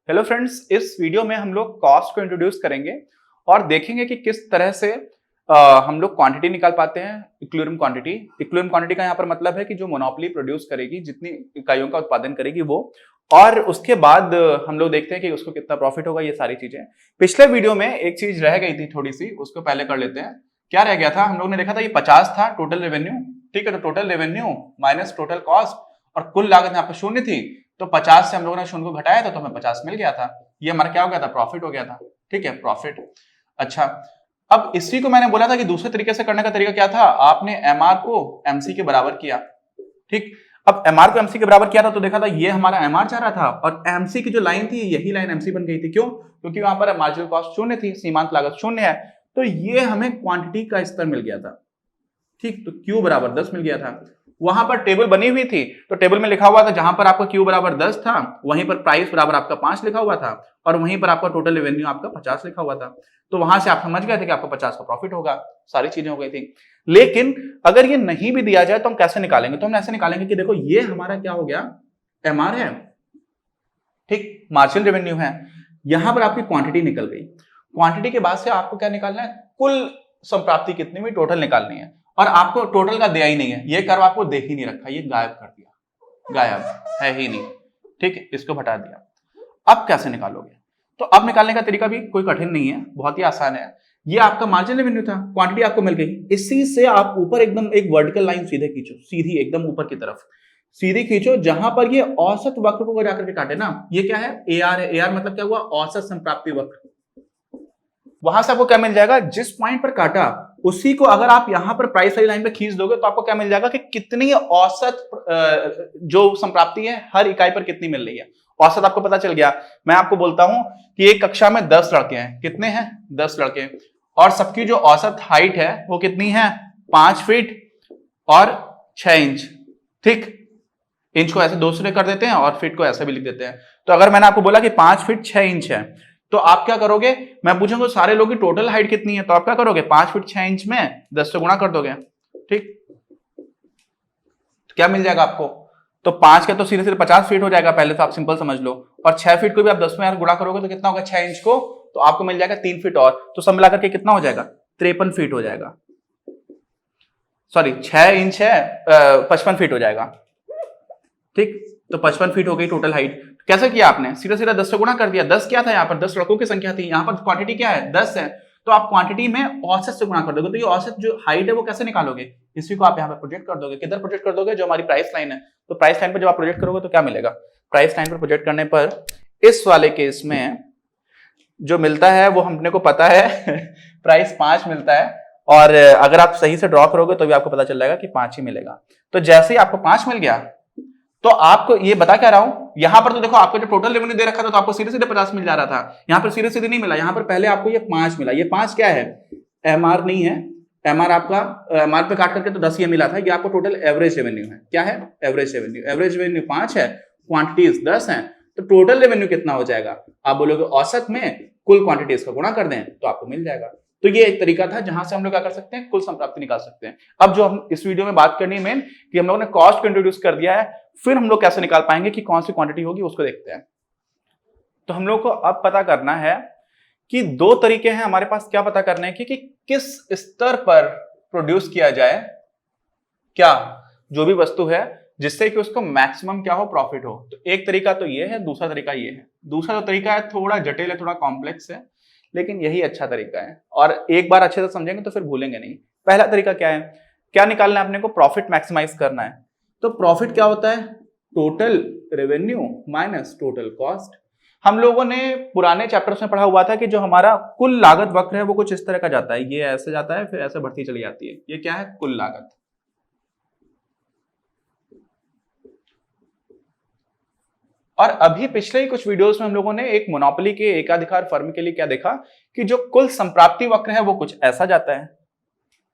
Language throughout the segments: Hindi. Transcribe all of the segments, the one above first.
हेलो फ्रेंड्स, इस वीडियो में हम लोग कॉस्ट को इंट्रोड्यूस करेंगे और देखेंगे कि किस तरह से हम लोग क्वांटिटी निकाल पाते हैं। Equilibrium quantity. इक्विलिब्रियम क्वांटिटी का यहाँ पर मतलब है कि जो मोनोपोली प्रोड्यूस करेगी, जितनी इकाइयों का उत्पादन करेगी वो, और उसके बाद हम लोग देखते हैं कि उसको कितना प्रॉफिट होगा। ये सारी चीजें पिछले वीडियो में एक चीज रह गई थी थोड़ी सी, उसको पहले कर लेते हैं। क्या रह गया था? हम लोग ने देखा था ये 50 था टोटल रेवेन्यू। ठीक है, तो total revenue minus total cost, और कुल लागत यहाँ पर शून्य थी, तो 50 से हम लोगों ने शून्य को घटाया तो हमें 50 मिल गया था। ये हमारा क्या हो गया था? प्रॉफिट हो गया था। ठीक है, प्रॉफिट। अच्छा, अब इसी को मैंने बोला था कि दूसरे तरीके से करने का तरीका क्या था? आपने एमआर को एमसी के बराबर किया। ठीक, अब एमआर को एमसी के बराबर किया था तो देखा था ये हमारा एमआर चाह रहा था और एमसी की जो लाइन थी यही लाइन एमसी बन गई थी। क्यों? क्योंकि वहां पर मार्जिनल कॉस्ट शून्य थी, सीमांत लागत शून्य है, तो ये हमें क्वांटिटी का स्तर मिल गया था। ठीक, तो Q बराबर 10 मिल गया था। वहां पर टेबल बनी हुई थी, तो टेबल में लिखा हुआ था, जहां पर आपका Q बराबर 10 था वहीं पर प्राइस बराबर आपका 5 लिखा हुआ था, और वहीं पर आपका टोटल रेवेन्यू आपका 50 लिखा हुआ था। तो वहां से आप समझ गए थे कि आपको 50 का प्रॉफिट होगा। सारी चीजें हो गई थी। लेकिन अगर ये नहीं भी दिया जाए तो हम कैसे निकालेंगे? तो हम ऐसे निकालेंगे कि देखो ये हमारा क्या हो गया? एमआर है, ठीक, मार्जिनल रेवेन्यू है। यहां पर आपकी क्वांटिटी निकल गई। क्वांटिटी के बाद से आपको क्या निकालना है? कुल संप्राप्ति कितनी हुई, टोटल निकालनी है। और आपको टोटल का दिया ही नहीं है, ये कर्व आपको देख ही नहीं रखा, ये गायब कर दिया, गायब है ही नहीं। ठीक है, इसको हटा दिया। अब कैसे निकालोगे? तो अब निकालने का तरीका भी कोई कठिन नहीं है, बहुत ही आसान है। ये आपका मार्जिनल रेवेन्यू था, क्वांटिटी आपको मिल गई। इसी से आप ऊपर एकदम एक वर्टिकल लाइन सीधे खींचो, सीधी एकदम ऊपर की तरफ सीधी खींचो, जहां पर ये औसत वक्र को जाकर के काटे ना। ये क्या है? एआर है। एआर मतलब क्या हुआ? औसत संप्राप्ति वक्र। वहां से आपको क्या मिल जाएगा? जिस पॉइंट पर काटा उसी को अगर आप यहां पर प्राइस वाली लाइन पे खींच दोगे तो आपको क्या मिल जाएगा कि कितनी औसत जो संप्राप्ति है हर इकाई पर कितनी मिल रही है। औसत आपको पता चल गया। मैं आपको बोलता हूं कि एक कक्षा में 10 लड़के हैं। कितने हैं? 10 लड़के, और सबकी जो औसत हाइट है वो कितनी है? 5 फीट और 6 इंच। ठीक, इंच को ऐसे दूसरे कर देते हैं और फीट को ऐसे भी लिख देते हैं। तो अगर मैंने आपको बोला कि 5 फीट 6 इंच है, तो आप क्या करोगे? मैं पूछूंगा सारे लोगों की टोटल हाइट कितनी है, तो आप क्या करोगे? 5 फीट 6 इंच में 10 से गुणा कर दोगे। ठीक, तो क्या मिल जाएगा आपको? तो 5 का तो सीधे सीधे 50 फीट हो जाएगा, पहले तो आप सिंपल समझ लो। और 6 फीट को भी आप 10 में गुणा करोगे तो कितना होगा? 6 इंच को, तो आपको मिल जाएगा 3 फीट और, तो सब मिलाकर के कितना हो जाएगा? 53 फीट हो जाएगा। सॉरी, 6 इंच है, 55 फीट हो जाएगा। ठीक, तो 55 फीट हो गई टोटल हाइट। कैसे किया आपने? सीधा सीधा 10 से गुणा कर दिया। 10 क्या था? यहाँ पर 10 लड़कों की संख्या थी, यहाँ पर क्वांटिटी क्या है? 10 है, तो आप क्वांटिटी में औसत से गुणा कर दोगे। तो ये औसत जो हाइट है वो कैसे निकालोगे? इसी को आप यहाँ पे प्रोजेक्ट कर दोगे। किधर प्रोजेक्ट कर दोगे? जो हमारी प्राइस लाइन है। तो प्राइस लाइन पर जब आप प्रोजेक्ट करोगे तो क्या मिलेगा? प्राइस लाइन पर प्रोजेक्ट करने पर इस वाले केस में जो मिलता है वो हमने को पता है प्राइस 5 मिलता है, और अगर आप सही से ड्रॉ करोगे तो भी आपको पता चल जाएगा कि 5 ही मिलेगा। तो जैसे ही आपको 5 मिल गया, तो आपको ये बता क्या रहा हूं, यहां पर तो देखो आपको जो टोटल रेवेन्यू दे रखा था तो आपको सीधे सीधे 50 मिल जा रहा था। यहां पर सीधे सीधे नहीं मिला, यहां पर पहले आपको ये 5 मिला। ये 5 क्या है? एमआर नहीं है। एमआर आपका एमआर पे काट करके तो 10 ये मिला था। ये आपको टोटल एवरेज रेवेन्यू है। क्या है? Average revenue. एवरेज रेवेन्यू 5 है, क्वांटिटीज 10 है, तो टोटल रेवेन्यू कितना हो जाएगा? आप बोलोगे औसत में कुल क्वांटिटीज का गुणा कर दें तो आपको मिल जाएगा। तो ये एक तरीका था जहां से हम लोग क्या कर सकते हैं? कुल संप्राप्ति निकाल सकते हैं। अब जो हम इस वीडियो में बात करनी है मेन, कि हम लोगों ने कॉस्ट को इंट्रोड्यूस कर दिया है, फिर हम लोग कैसे निकाल पाएंगे कि कौन सी क्वांटिटी होगी, उसको देखते हैं। तो हम लोग को अब पता करना है कि 2 तरीके हैं हमारे पास क्या पता करने की कि किस स्तर पर प्रोड्यूस किया जाए क्या जो भी वस्तु है, जिससे कि उसको मैक्सिमम क्या हो? प्रॉफिट हो। तो एक तरीका तो ये है, दूसरा तरीका ये है। दूसरा जो तरीका है थोड़ा जटिल है, थोड़ा कॉम्प्लेक्स है, लेकिन यही अच्छा तरीका है, और एक बार अच्छे से समझेंगे तो फिर भूलेंगे नहीं। पहला तरीका क्या है? क्या निकालना है अपने को? प्रॉफिट मैक्सिमाइज करना है। तो प्रॉफिट क्या होता है? Total revenue minus total cost. हम लोगों ने पुराने चैप्टर्स में पढ़ा हुआ था कि जो हमारा कुल लागत वक्र है वो कुछ इस तरह का जाता है, ये ऐसे जाता है फिर ऐसे बढ़ती चली जाती है। ये क्या है? कुल लागत। और अभी पिछले ही कुछ वीडियोस में हम लोगों ने एक मोनोपोली के एकाधिकार फर्म के लिए क्या देखा कि जो कुल संप्राप्ति वक्र है वो कुछ ऐसा जाता है,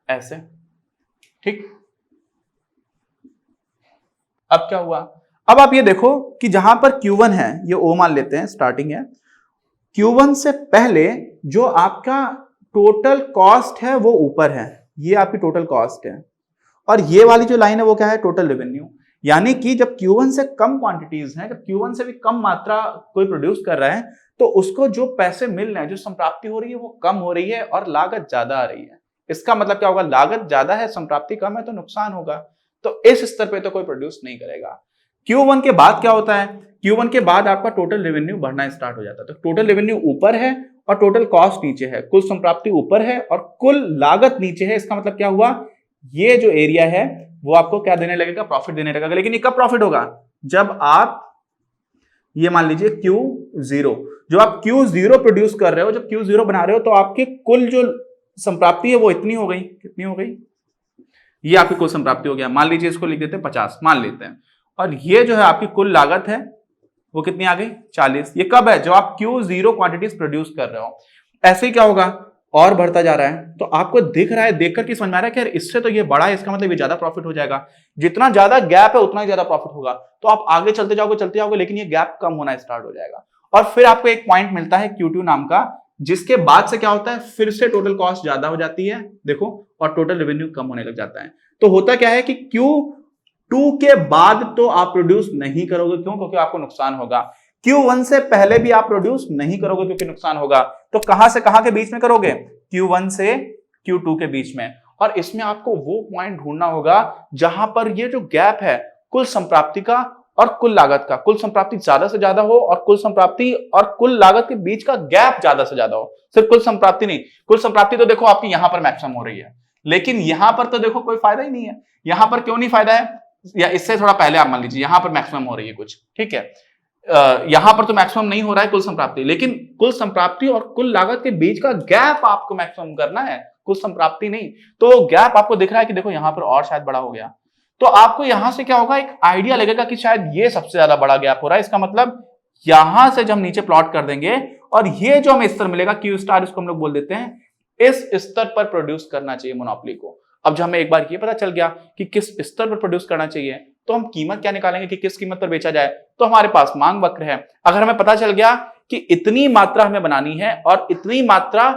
ऐसे। ठीक, अब क्या हुआ? अब आप ये देखो कि जहां पर Q1 है, ये O मान लेते हैं, स्टार्टिंग है। Q1 से पहले जो आपका टोटल कॉस्ट है वो ऊपर है, ये आपकी टोटल कॉस्ट है, और ये वाली जो लाइन है वो क्या है? Total revenue. यानी कि जब Q1 से कम क्वांटिटीज हैं, जब Q1 से भी कम मात्रा कोई प्रोड्यूस कर रहा है, तो उसको जो पैसे मिल रहे हैं, जो संप्राप्ति हो रही है, वो कम हो रही है और लागत ज्यादा आ रही है। इसका मतलब क्या होगा, लागत ज्यादा है, संप्राप्ति कम है, तो नुकसान होगा। तो इस स्तर पे तो कोई प्रोड्यूस नहीं करेगा। Q1 के बाद क्या होता है, Q1 के बाद आपका टोटल रेवेन्यू बढ़ना स्टार्ट हो जाता है। तो टोटल रेवेन्यू ऊपर है और टोटल कॉस्ट नीचे है, कुल संप्राप्ति ऊपर है और कुल लागत नीचे है। इसका मतलब क्या हुआ, ये जो एरिया है वो आपको क्या देने लगेगा, प्रॉफिट देने लगेगा। लेकिन ये कब प्रॉफिट होगा, जब आप ये मान लीजिए Q0, जो आप Q0 प्रोड्यूस कर रहे हो, जब Q0 बना रहे हो, तो आपकी कुल जो संप्राप्ति है वो इतनी हो गई, कितनी हो गई, ये आपकी कुल संप्राप्ति हो गया। मान लीजिए इसको लिख देते हैं 50, मान लेते हैं। और ये जो है आपकी कुल लागत है वो कितनी आ गई, 40। ये कब है, जब आप Q0 क्वांटिटीज प्रोड्यूस कर रहे हो। ऐसे ही क्या होगा, और बढ़ता जा रहा है, तो आपको दिख रहा है, देखकर की समझ में आ रहा है कि यार इससे तो ये बड़ा है, इसका मतलब ये ज्यादा प्रॉफिट हो जाएगा। जितना ज्यादा गैप है उतना ही ज्यादा प्रॉफिट होगा। तो आप आगे चलते जाओगे, लेकिन ये गैप कम होना स्टार्ट हो जाएगा। और फिर आपको एक पॉइंट मिलता है Q2 नाम का, जिसके बाद से क्या होता है, फिर से टोटल कॉस्ट ज्यादा हो जाती है, देखो, और टोटल रेवेन्यू कम होने लग जाता है। तो होता क्या है कि Q2 के बाद तो आप प्रोड्यूस नहीं करोगे, क्यों, क्योंकि आपको नुकसान होगा। Q1 से पहले भी आप प्रोड्यूस नहीं करोगे क्योंकि नुकसान होगा। तो कहां से कहां के बीच में करोगे, Q1 से Q2 के बीच में। और इसमें आपको वो पॉइंट ढूंढना होगा जहां पर ये जो गैप है कुल संप्राप्ति का और कुल लागत का, कुल संप्राप्ति ज्यादा से ज्यादा हो और कुल संप्राप्ति और कुल लागत के बीच का गैप ज्यादा से ज्यादा हो। सिर्फ कुल संप्राप्ति नहीं, कुल संप्राप्ति तो देखो आपकी यहां पर मैक्सिमम हो रही है, लेकिन यहां पर तो देखो कोई फायदा ही नहीं है। यहां पर क्यों नहीं फायदा है, या इससे थोड़ा पहले आप मान लीजिए यहां पर मैक्सिमम हो रही है कुछ, ठीक है, यहां पर तो मैक्सिमम नहीं हो रहा है कुल संप्राप्ति, लेकिन कुल संप्राप्ति और कुल लागत के बीच का गैप आपको मैक्सिमम करना है, कुल संप्राप्ति नहीं। तो गैप आपको दिख रहा है कि देखो यहां पर और शायद बड़ा हो गया, तो आपको यहां से क्या होगा, एक आइडिया लगेगा कि शायद ये सबसे ज्यादा बड़ा गैप हो रहा है। इसका मतलब यहां से जब हम नीचे प्लॉट कर देंगे और ये जो हमें स्तर मिलेगा Q स्टार, इसको हम लोग बोल देते हैं, इस स्तर पर प्रोड्यूस करना चाहिए मोनोपोली को। अब जब हमें एक बार ये पता चल गया कि किस स्तर पर प्रोड्यूस करना चाहिए, तो हम कीमत क्या निकालेंगे कि किस कीमत पर बेचा जाए। तो हमारे पास मांग वक्र है। अगर हमें पता चल गया कि इतनी मात्रा हमें बनानी है और इतनी मात्रा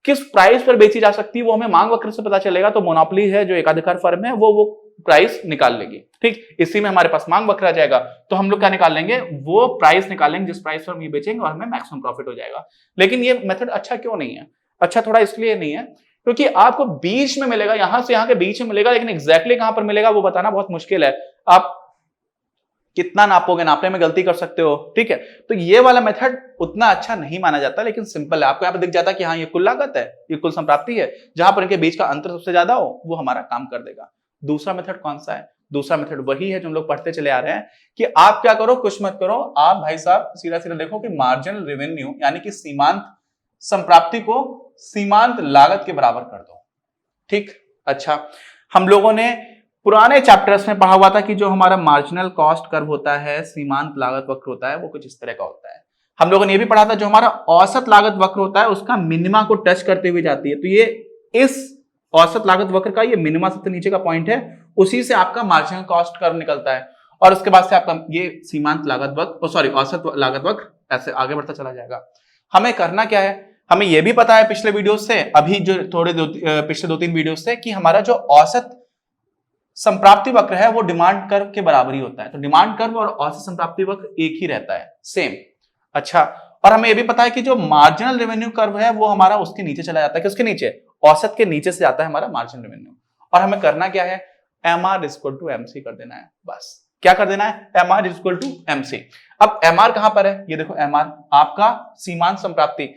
किस प्राइस पर बेची जा सकती है, वो हमें मांग वक्र से पता चलेगा, तो मोनोपोली है जो एकाधिकार फर्म है वो प्राइस निकाल लेगी। ठीक, इसी में हमारे पास मांग वक्र आ जाएगा, तो हम लोग क्या निकाल लेंगे, वो प्राइस निकालेंगे जिस प्राइस पर हम ये बेचेंगे और हमें मैक्सिमम प्रॉफिट हो जाएगा। लेकिन ये मेथड अच्छा क्यों नहीं है, अच्छा थोड़ा इसलिए नहीं है क्योंकि आपको बीच में मिलेगा, यहां से यहां के बीच में मिलेगा, लेकिन एग्जैक्टली कहां पर मिलेगा वो बताना बहुत मुश्किल है। आप कितना नापोगे, नापने में गलती कर सकते हो, ठीक है। तो ये वाला मेथड उतना अच्छा नहीं माना जाता, लेकिन सिंपल है। आपको यहाँ पे दिख जाता है कि हाँ ये कुल लागत है, ये कुल संप्राप्ति है, जहां पर इनके बीच का अंतर सबसे ज्यादा हो वो हमारा काम कर देगा। दूसरा मेथड कौन सा है, दूसरा मेथड वही है जो हम लोग पढ़ते चले आ रहे हैं कि आप क्या करो, कुछ मत करो, आप भाई साहब सीधा सीधा देखो कि मार्जिनल रेवेन्यू यानी कि सीमांत संप्राप्ति को सीमांत लागत के बराबर कर दो। ठीक, अच्छा, हम लोगों ने पुराने चैप्टर्स में पढ़ा हुआ था कि जो हमारा मार्जिनल कॉस्ट कर्व होता है, सीमांत लागत वक्र होता है, वो कुछ इस तरह का होता है। हम लोगों ने ये भी पढ़ा था जो हमारा औसत लागत वक्र होता है उसका मिनिमा को टच करते हुए जाती है। तो ये इस औसत लागत वक्र का ये मिनिमा सबसे नीचे का पॉइंट है, उसी से आपका मार्जिनल कॉस्ट कर्व निकलता है और उसके बाद से आपका ये सीमांत लागत वक्र, सॉरी औसत लागत वक्र ऐसे आगे बढ़ता चला जाएगा। हमें करना क्या है, हमें यह भी पता है पिछले वीडियो से, अभी जो पिछले 2-3 वीडियो से, कि हमारा जो औसत संप्राप्ति वक्र है वो डिमांड कर्व के बराबर ही होता है। तो डिमांड कर्व और औसत संप्राप्ति वक्र एक ही रहता है, सेम। अच्छा, और हमें यह भी पता है कि जो मार्जिनल रेवेन्यू कर्व है वो हमारा उसके नीचे चला जाता है। किसके नीचे, औसत के नीचे से जाता है हमारा मार्जिनल रेवेन्यू। और हमें करना क्या है, MR = MC कर देना है, बस। क्या कर देना है, MR = MC। अब MR कहां पर है, ये देखो MR आपका सीमांत संप्राप्ति,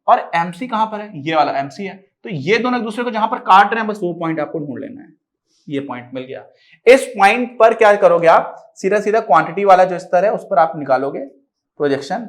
और MC कहां पर है, ये वाला MC है। तो ये दोनों एक दूसरे को जहां पर काट रहे हैं, बस वो पॉइंट आपको ढूंढ लेना है। ये पॉइंट मिल गया। इस पॉइंट पर क्या करोगे आप, सीधा सीधा क्वांटिटी वाला जो स्तर है उस पर आप निकालोगे प्रोजेक्शन।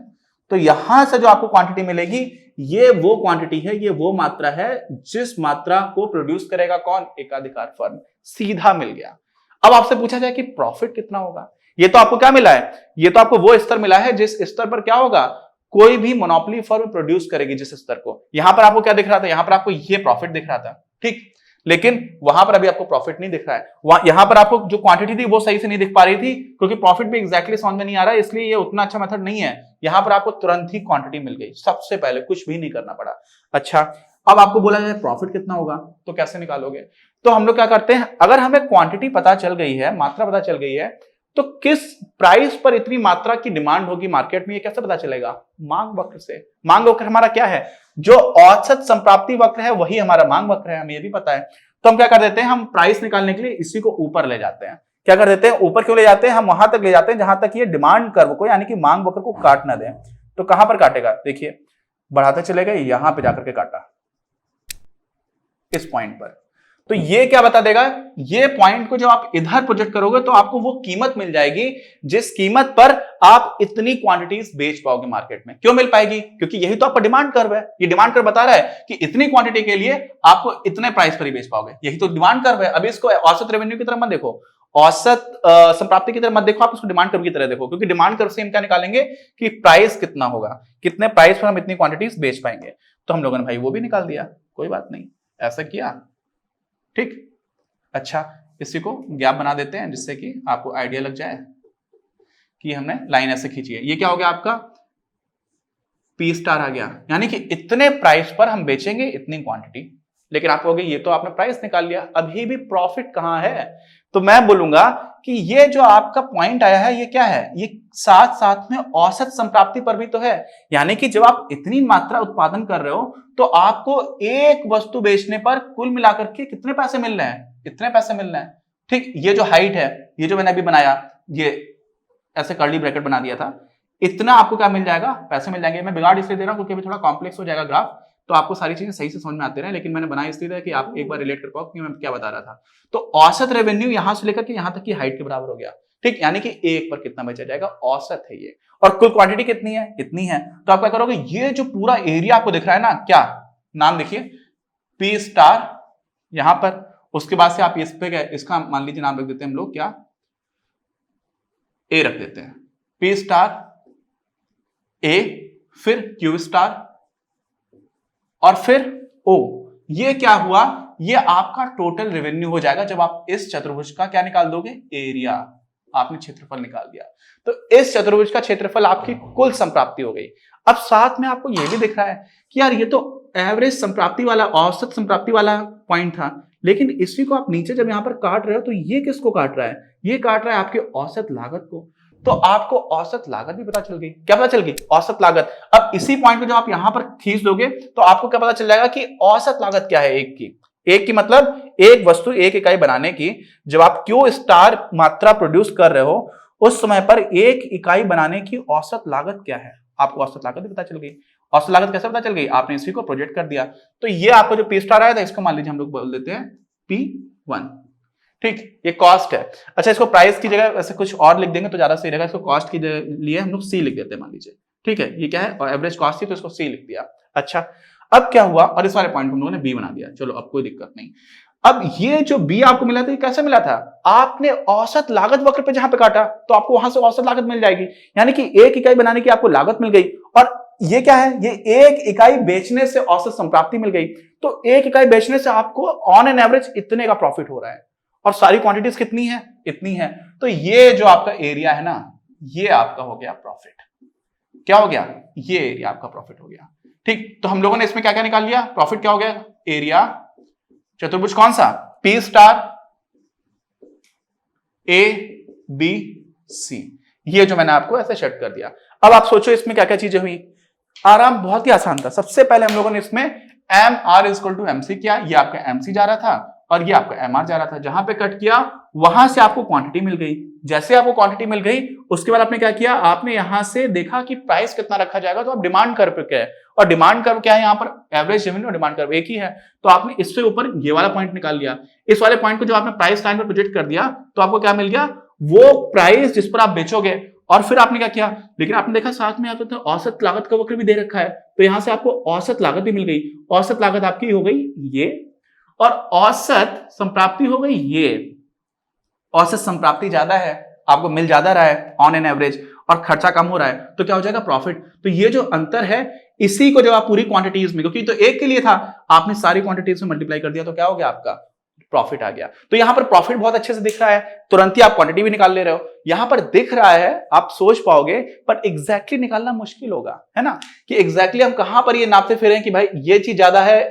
तो यहां से जो आपको क्वांटिटी मिलेगी, ये वो क्वांटिटी है, ये वो मात्रा है जिस मात्रा को प्रोड्यूस करेगा कौन, एकाधिकार फर्म। सीधा मिल गया। अब आपसे पूछा जाए कि प्रॉफिट कितना होगा, ये तो आपको क्या मिला है, ये तो आपको वो स्तर मिला है जिस स्तर पर क्या होगा, कोई भी मोनोपोली फर्म प्रोड्यूस करेगी जिस स्तर को। यहां पर आपको क्या दिख रहा था, यहां पर आपको ये प्रॉफिट दिख रहा था, ठीक, लेकिन वहां पर अभी आपको प्रॉफिट नहीं दिख रहा है। यहां पर आपको जो क्वांटिटी थी वो सही से नहीं दिख पा रही थी क्योंकि प्रॉफिट भी एग्जैक्टली समझ में नहीं आ रहा है, इसलिए ये उतना अच्छा मेथड नहीं है। यहां पर आपको तुरंत ही क्वांटिटी मिल गई, सबसे पहले कुछ भी नहीं करना पड़ा। अच्छा, अब आपको बोला जाए प्रॉफिट कितना होगा, तो कैसे निकालोगे। तो हम लोग क्या करते हैं, अगर हमें क्वांटिटी पता चल गई है, मात्रा पता चल गई है, तो किस प्राइस पर इतनी मात्रा की डिमांड होगी मार्केट में, ये कैसे पता चलेगा? मांग वक्र से। मांग वक्र हमारा क्या है? जो औसत संप्राप्ति वक्र है वही हमारा मांग वक्र है, हमें ये भी पता है। तो हम क्या कर देते हैं, हम प्राइस निकालने के लिए इसी को ऊपर ले जाते हैं। क्या कर देते हैं, ऊपर क्यों ले जाते हैं? हम वहां तक ले जाते हैं जहां तक ये डिमांड कर्व को यानी कि मांग वक्र को काट ना दें। तो कहां पर काटेगा? देखिए बढ़ाते चलेगा, यहां पे जाकर के काटा, इस पॉइंट पर। तो ये क्या बता देगा, ये पॉइंट को जब आप इधर प्रोजेक्ट करोगे तो आपको वो कीमत मिल जाएगी जिस कीमत पर आप इतनी क्वांटिटीज बेच पाओगे मार्केट में। क्यों मिल पाएगी? क्योंकि यही तो आपका डिमांड कर्व है। ये डिमांड कर्व बता रहा है कि इतनी क्वांटिटी के लिए आपको इतने प्राइस पर ही बेच पाओगे, यही तो डिमांड कर्व है। अभी इसको औसत रेवेन्यू की तरह मत देखो, औसत संप्राप्ति की तरह मत देखो, आप इसको डिमांड कर्व की तरह देखो, क्योंकि डिमांड कर्व से हम क्या निकालेंगे कि प्राइस कितना होगा, कितने प्राइस पर हम इतनी क्वांटिटीज बेच पाएंगे। तो हम लोगों ने भाई वो भी निकाल दिया, कोई बात नहीं, ऐसा किया, ठीक। अच्छा, इसी को गैप बना देते हैं जिससे कि आपको आइडिया लग जाए कि हमने लाइन ऐसे खींची है। ये क्या हो गया आपका? पी स्टार आ गया, यानी कि इतने प्राइस पर हम बेचेंगे इतनी क्वांटिटी। लेकिन आप कहोगे ये तो आपने प्राइस निकाल लिया, अभी भी प्रॉफिट कहां है? तो मैं बोलूंगा कि ये जो आपका पॉइंट आया है ये क्या है? ये साथ साथ में औसत संप्राप्ति पर भी तो है। यानी कि जब आप इतनी मात्रा उत्पादन कर रहे हो तो आपको एक वस्तु बेचने पर कुल मिलाकर के कितने पैसे मिल रहे हैं? इतने पैसे मिल रहे हैं, ठीक। ये जो हाइट है, ये जो मैंने अभी बनाया, ये ऐसे कर्ली ब्रैकेट बना दिया था, इतना आपको क्या मिल जाएगा? पैसे मिल जाएंगे। मैं बिगाड़ इसलिए दे रहा हूं क्योंकि अभी थोड़ा कॉम्प्लेक्स हो जाएगा ग्राफ, तो आपको सारी चीजें सही से समझ में आते रहे, लेकिन मैंने बनाया इसलिए कि आप एक बार रिलेट कर पाओ कि मैं क्या बता रहा था। तो औसत रेवेन्यू यहां से लेकर के यहां तक की हाइट के बराबर हो गया, ठीक। यानी कि एक पर कितना बेचा जाएगा? औसत है ये। और कुल क्वांटिटी कितनी है? इतनी है। तो आप क्या करोगे, ये जो पूरा एरिया आपको दिख रहा है ना, क्या नाम देखिए, पी स्टार यहां पर, उसके बाद से आप इस पे इसका मान लीजिए नाम रख देते हैं हम लोग, क्या, ए रख देते हैं, पी स्टार ए, फिर क्यू स्टार और फिर ओ। ये क्या हुआ? ये आपका टोटल रेवेन्यू हो जाएगा जब आप इस चतुर्भुज का क्या निकाल दोगे? एरिया। आपने क्षेत्रफल निकाल दिया, तो इस चतुर्भुज का क्षेत्रफल आपकी कुल संप्राप्ति हो गई। अब साथ में आपको यह भी दिख रहा है कि यार ये तो एवरेज संप्राप्ति वाला, औसत संप्राप्ति वाला पॉइंट था, लेकिन इसी को आप नीचे जब यहां पर काट रहे हो तो ये किसको काट रहा है? ये काट रहा है आपके औसत लागत को। तो आपको औसत लागत भी पता चल गई। क्या पता चल गई? औसत लागत। अब इसी पॉइंट को जब आप यहां पर खींच दोगे तो आपको क्या पता चल जाएगा कि औसत लागत क्या है एक की। एक की मतलब एक वस्तु, एक इकाई बनाने की जब आप क्यू स्टार मात्रा प्रोड्यूस कर रहे हो उस समय पर एक इकाई बनाने की औसत लागत क्या है? आपको औसत लागत भी पता चल गई। औसत लागत कैसे पता चल गई? आपने इसी को प्रोजेक्ट कर दिया। तो ये आपको जो पी स्टार आया था इसको मान लीजिए हम लोग बोल देते हैं P1, ठीक। ये कॉस्ट है। अच्छा, इसको प्राइस की जगह ऐसे कुछ और लिख देंगे तो ज्यादा सही रहेगा। इसको कॉस्ट की लिए हम लोग C लिख देते हैं मान लीजिए, ठीक है। ये क्या है? और एवरेज कॉस्ट थी तो इसको C लिख दिया। अच्छा, अब क्या हुआ? और इस वाले पॉइंट को हम लोगों ने B बना दिया। चलो, अब कोई दिक्कत नहीं। अब ये जो B आपको मिला था ये कैसे मिला था? आपने औसत लागत वक्र पे जहां पे काटा तो आपको वहां से औसत लागत मिल जाएगी, यानी कि एक इकाई बनाने की आपको लागत मिल गई। और ये क्या है? ये एक इकाई बेचने से औसत संप्राप्ति मिल गई। तो एक इकाई बेचने से आपको ऑन एन एवरेज इतने का प्रॉफिट हो रहा है, और सारी क्वांटिटीज कितनी है? इतनी है। तो ये जो आपका एरिया है ना, ये आपका हो गया प्रॉफिट। क्या हो गया? ये एरिया आपका प्रॉफिट हो गया, ठीक। तो हम लोगों ने इसमें क्या क्या निकाल लिया? प्रॉफिट क्या हो गया? एरिया, चतुर्भुज कौन सा? P star A B C. ये जो मैंने आपको ऐसे सेट कर दिया। अब आप सोचो इसमें क्या क्या चीजें हुई। आराम, बहुत ही आसान था। सबसे पहले हम लोगों ने इसमें M R is equal to M C किया। ये आपका एम सी जा रहा था और ये आपका एम आर जा रहा था। जहां पे कट किया वहां से आपको क्वांटिटी मिल गई। जैसे आपको क्वांटिटी मिल गई उसके बाद आपने क्या किया? आपने यहां से देखा कि प्राइस कितना रखा जाएगा, तो आप डिमांड कर्व पे गए। और डिमांड कर्व क्या है? यहाँ पर एवरेज रेवेन्यू और डिमांड कर्व एक ही है, तो आपने इससे ऊपर ये वाला पॉइंट निकाल लिया। इस वाले पॉइंट को जब आपने प्राइस लाइन पर प्रोजेक्ट कर दिया तो आपको क्या मिल गया? वो प्राइस जिस पर आप बेचोगे। और फिर आपने क्या किया? लेकिन आपने देखा साथ में आपको औसत लागत का वक्र भी दे रखा है, तो यहां से आपको औसत लागत भी मिल गई। औसत लागत आपकी हो गई ये, और औसत संप्राप्ति हो गई ये। औसत संप्राप्ति ज्यादा है, आपको मिल ज्यादा रहा है ऑन एन एवरेज, और खर्चा कम हो रहा है, तो क्या हो जाएगा? प्रॉफिट। तो ये जो अंतर है इसी को जब आप पूरी क्वांटिटीज में, क्योंकि तो एक के लिए था, आपने सारी क्वांटिटीज में मल्टीप्लाई कर दिया तो क्या हो गया? आपका प्रॉफिट आ गया। तो यहां पर प्रॉफिट बहुत अच्छे से दिख रहा है, तुरंत ही आप क्वांटिटी भी निकाल ले रहे हो। यहां पर दिख रहा है, आप सोच पाओगे, पर एग्जैक्टली निकालना मुश्किल होगा, है ना, कि एग्जैक्टली हम कहां पर ये नापते फिरें कि भाई ये चीज ज्यादा है।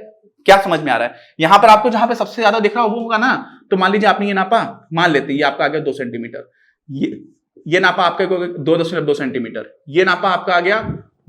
क्या समझ में आ रहा है? यहां पर आपको जहां पे सबसे ज्यादा दिख रहा हो वो होगा ना। तो मान लीजिए आपने ये नापा, मान लेते ये आपका आ गया 2 सेंटीमीटर, ये नापा आपका 2.2 सेंटीमीटर, ये नापा आपका आ गया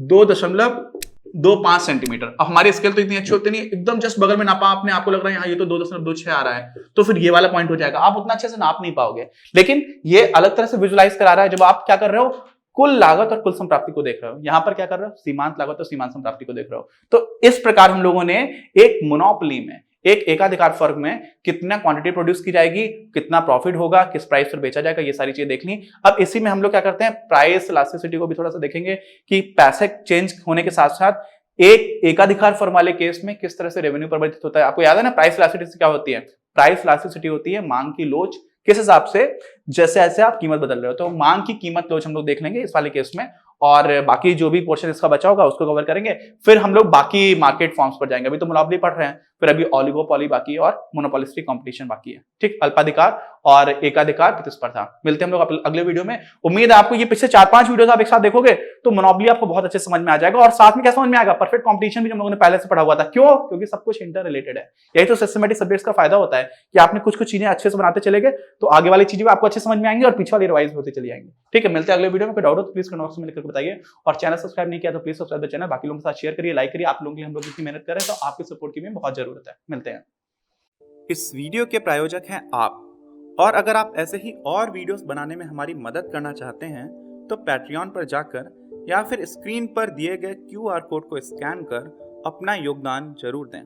2.25 सेंटीमीटर। अब हमारी स्केल तो इतनी अच्छी होती नहीं, एकदम जस्ट बगल में नापा आपने, आपको लग रहा है यहाँ ये तो 2.26 आ रहा है, तो फिर ये वाला पॉइंट हो जाएगा, आप उतना अच्छे से नाप नहीं पाओगे। लेकिन ये अलग तरह से विजुलाइज करा रहा है, जब आप क्या कर रहे हो, कुल लागत और कुल संप्राप्ति को देख रहे हो। यहां पर क्या कर रहे हो, सीमांत लागत और सीमांत संप्राप्ति को देख रहे हो। तो इस प्रकार हम लोगों ने एक मोनोपोली में, एक एकाधिकार फर्म में कितना क्वांटिटी प्रोड्यूस की जाएगी, कितना प्रॉफिट होगा, किस प्राइस पर बेचा जाएगा, ये सारी चीजें देख ली। अब इसी में हम लोग क्या करते हैं, प्राइस इलास्टिसिटी को भी थोड़ा सा देखेंगे कि पैसे चेंज होने के साथ साथ एक एकाधिकार फर्म वाले केस में किस तरह से रेवेन्यू परिवर्तित होता है। आपको याद है ना, प्राइस इलास्टिसिटी क्या होती है? प्राइस इलास्टिसिटी होती है मांग की लोच किस हिसाब से, जैसे जैसे आप कीमत बदल रहे हो। तो मांग की कीमत लोच हम लोग देख लेंगे इस वाले केस में, और बाकी जो भी पोर्शन इसका बचा होगा उसको कवर करेंगे। फिर हम लोग बाकी मार्केट फॉर्म्स पर जाएंगे। अभी तो मोनोपोली पढ़ रहे हैं, फिर अभी ऑलिगोपोली बाकी है और मोनोपोलिस्टिक कंपटीशन बाकी है। ठीक, अल्पाधिकार और एकाधिकार प्रतिस्पर्धा। मिलते हैं हम लोग अगले वीडियो में। उम्मीद है आपको ये पिछले 4-5 वीडियोस आप एक साथ देखोगे तो मोनोपोली आपको बहुत अच्छे समझ में आ जाएगा, और साथ में क्या समझ में आएगा, परफेक्ट कंपटीशन भी हम लोगों ने पहले से पढ़ा हुआ था। क्यों? क्योंकि सब कुछ इंटर रिलेटेड है। यही तो सिस्टमैटिक सब्जेक्ट्स का फायदा होता है कि आपने कुछ कुछ चीजें अच्छे से बनाते चलेंगे तो आगे वाली चीजें भी आपको अच्छे समझ में आएंगी और पीछे वाली रिवाइज होती चली जाएंगी। ठीक है, मिलते हैं अगले वीडियो में। कोई डाउट हो तो प्लीज कमेंट बॉक्स में लिखकर बताइए, और चैनल सब्सक्राइब नहीं किया तो प्लीज सब्सक्राइब द चैनल, बाकी लोगों के साथ शेयर करिए, लाइक करिए। आप लोगों के लिए हम लोग इतनी मेहनत कर रहे हैं तो आपकी सपोर्ट की भी बहुत जरूरत है। मिलते हैं। इस वीडियो के प्रायोजक हैं आप, और अगर आप ऐसे ही और वीडियोस बनाने में हमारी मदद करना चाहते हैं तो पैट्रियन पर जाकर या फिर स्क्रीन पर दिए गए QR कोड को स्कैन कर अपना योगदान जरूर दें।